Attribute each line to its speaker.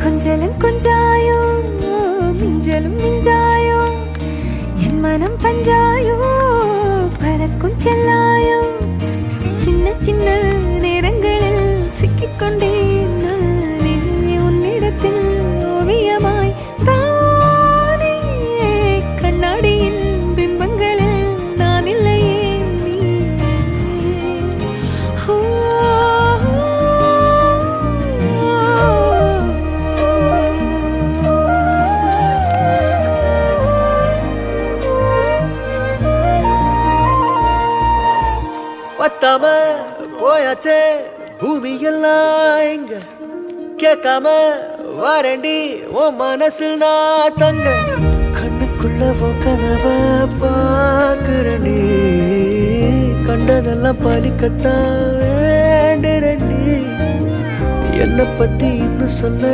Speaker 1: கொஞ்சலும் கொஞ்சாயோ மிஞ்சலும் மிஞ்சாயோ என் மனம் பஞ்சாயோ பறக்கும் செல்லாயோ சின்ன சின்ன நேரங்களில் சிக்கிக்கொண்டேன் நானே உன்னிடத்தில் ஓவியமாய் தானே கண்ணாடியின் பிம்பங்களில் நான் இல்லையே
Speaker 2: பத்தாம போயாச்சே பூமி எல்லாம் இங்க கேட்காம வாரண்டி உன் மனசில் நான் தங்க கண்ணுக்குள்ள உன் கனவ பாக்குறண்டி கண்டதெல்லாம் பலிக்கத்தான் வேண்டுறண்டி என்னை பத்தி இன்னும் சொல்ல